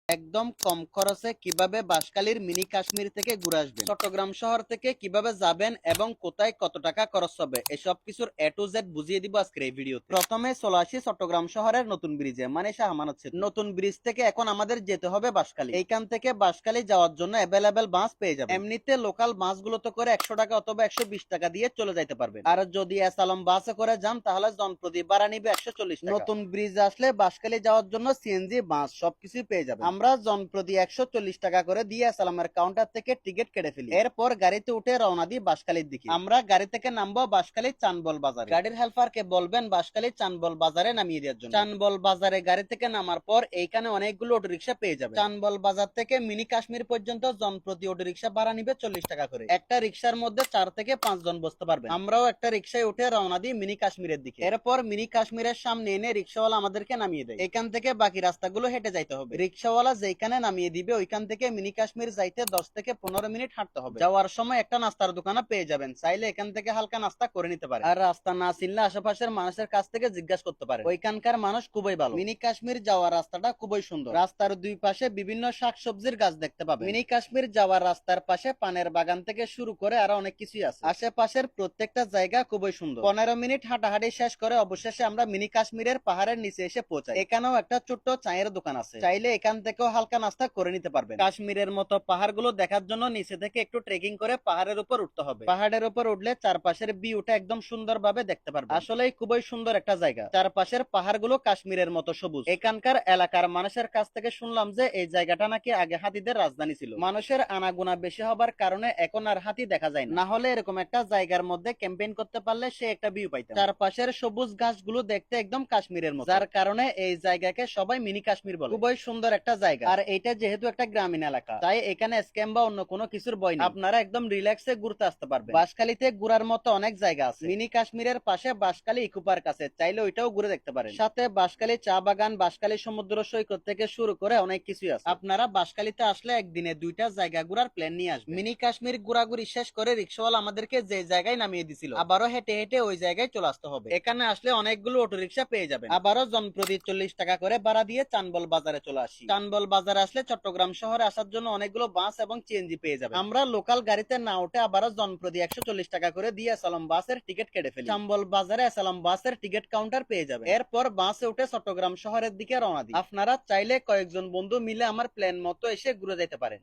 একদম কম খরচে কিভাবে বাঁশখালীর মিনি কাশ্মীর থেকে ঘুরে আসবেন, চট্টগ্রাম শহর থেকে কিভাবে যাবেন এবং কোথায় কত টাকা খরচ হবে এসব কিছুর এ টু জেড বুঝিয়ে দিব আজকের এই ভিডিওতে। প্রথমে চলে আসি চট্টগ্রাম শহরের নতুন ব্রিজে, মানে শাহ আমানত সেতু। নতুন ব্রিজ থেকে এখন আমাদের যেতে হবে বাঁশখালী। এইখান থেকে বাঁশখালী যাওয়ার জন্য অ্যাভেলেবেল বাস পেয়ে যাবেন। এমনিতে লোকাল বাসগুলোতে করে 100 টাকা অথবা 120 টাকা দিয়ে চলে যাইতে পারবেন। আর যদি এসালম বাসে করে যান তাহলে জনপ্রতি ভাড়া নিবে 140 টাকা। নতুন ব্রিজ আসলে বাঁশখালী যাওয়ার জন্য সিএনজি, বাস সবকিছু পেয়ে যাবেন। আমরা জনপ্রতি 140 টাকা করে দিয়ে সালামের কাউন্টার থেকে টিকিট কেটে ফেলি। এরপর গাড়িতে উঠে রওনা দিই বাঁশখালীর দিকে। আমরা গাড়ি থেকে নামবো বাঁশখালী চানবল বাজারে। গাড়ির হেল্পারকে বলবেন বাঁশখালী চানবল বাজারে নামিয়ে দেওয়ার জন্য। চানবল বাজারে গাড়ি থেকে নামার পর এইখানে অনেকগুলো অটোরিকশা পেয়ে যাবে। চানবল বাজার থেকে মিনি কাশ্মীর পর্যন্ত জনপ্রতি অটোরিকশা ভাড়া নিবে 40 টাকা করে। একটা রিক্সার মধ্যে 4 থেকে 5 জন বসতে পারবেন। আমরাও একটা রিক্সায় উঠে রওনা দিই মিনি কাশ্মীরের দিকে। এরপর মিনি কাশ্মীরের সামনে এনে রিক্সাওয়ালা আমাদেরকে নামিয়ে দেয়। এখান থেকে বাকি রাস্তাগুলো হেঁটে যাইতে হবে। রিক্সাওয়ালা যেখানে নামিয়ে দিবে ওইখান থেকে মিনি কাশ্মীর যাইতে 10 থেকে 15 মিনিট হাঁটতে হবে। যাওয়ার সময় একটা নাস্তার দোকানে পেয়ে যাবেন, চাইলে এখান থেকে হালকা নাস্তা করে নিতে পারেন। আর রাস্তা না চিনলে আশেপাশের মানুষের কাছ থেকে জিজ্ঞাসা করতে পারেন, ওইখানকার মানুষ খুবই ভালো। মিনি কাশ্মীর যাওয়ার রাস্তাটা খুবই সুন্দর। রাস্তার দুই পাশে বিভিন্ন শাকসবজির গাছ দেখতে পাবেন। মিনি কাশ্মীর যাওয়ার রাস্তার পাশে পানের বাগান থেকে শুরু করে আরো অনেক কিছুই আছে। আশেপাশের প্রত্যেকটা জায়গা খুবই সুন্দর। 15 মিনিট হাঁটাহাঁটি শেষ করে অবশেষে আমরা মিনি কাশ্মীরের পাহাড়ের নিচে এসে পৌঁছাই। এখানেও একটা ছোট্ট চায়ের দোকান আছে, চাইলে এখান থেকেও হালকা নাস্তা করে নিতে পারবেন। কাশ্মীরের মতো পাহাড়গুলো দেখার জন্য নিচে থেকে একটু ট্রেকিং করে পাহাড়ের উপর উঠতে হবে। পাহাড়ের উপর উঠলে চারপাশের ভিউটা একদম সুন্দরভাবে দেখতে পারবেন। আসলেই খুবই সুন্দর একটা জায়গা। চারপাশের পাহাড়গুলো কাশ্মীরের মতো সবুজ। এখানকার এলাকার মানুষের কাছ থেকে শুনলাম যে এই জায়গাটা নাকি আগে হাতিদের রাজধানী ছিল। মানুষের আনাগোনা বেশি হবার কারণে এখন আর হাতি দেখা যায় না। হলে এরকম একটা জায়গার মধ্যে ক্যাম্পেইন করতে পারলে সে একটা ভিউ পাইতাম। চারপাশের সবুজ ঘাসগুলো দেখতে একদম কাশ্মীরের মতো, যার কারণে এই জায়গাকে সবাই মিনি কাশ্মীর বলে। খুবই সুন্দর একটা জায়গা। আর এটা যেহেতু একটা গ্রামীণ এলাকা, তাই এখানে স্ক্যাম বা অন্য কোনো কিছুর ভয় নেই। আপনারা একদম রিল্যাক্সে ঘুরতে আসতে পারবেন। বাঁশখালীতে ঘুরার মতো অনেক জায়গা আছে। মিনি কাশ্মীরের পাশে বাঁশখালী ইকো পার্ক আছে, চাইলে ওইটাও ঘুরে দেখতে পারেন। সাথে বাঁশখালী চা বাগান, বাঁশখালী সমুদ্র সৈকত থেকে শুরু করে অনেক কিছুই আছে। আপনারা বাঁশখালীতে আসলে একদিনে দুইটা জায়গা ঘুরার প্ল্যান নিয়ে আসবেন। মিনি কাশ্মীর ঘোরাঘুরি শেষ করে রিক্সাওয়ালা আমাদেরকে যে জায়গায় নামিয়ে দিছিল, আবারও হেঁটে হেঁটে ওই জায়গায় চলে আসতে হবে। এখানে আসলে অনেকগুলো অটোরিকশা পেয়ে যাবেন। আবারও জনপ্রতি 40 টাকা করে ভাড়া দিয়ে চানবল বাজারে চলে আসি। চানবল বাজারে আসলে চট্টগ্রাম শহরে আসার জন্য অনেকগুলো বাস এবং সিএনজি পেয়ে যাবেন। আমরা লোকাল গাড়িতে না উঠে আবারও জনপ্রতি 140 টাকা করে দিয়ে আসালাম বাসের টিকিট কেটে ফেলি। চাম্বল বাজারে আসালাম বাসের টিকিট কাউন্টার পেয়ে যাবেন। এরপর বাসে উঠে চট্টগ্রাম শহরের দিকে রওনা দিই। আপনারা চাইলে কয়েকজন বন্ধু মিলে আমার প্ল্যান মতো এসে ঘুরে যেতে পারেন।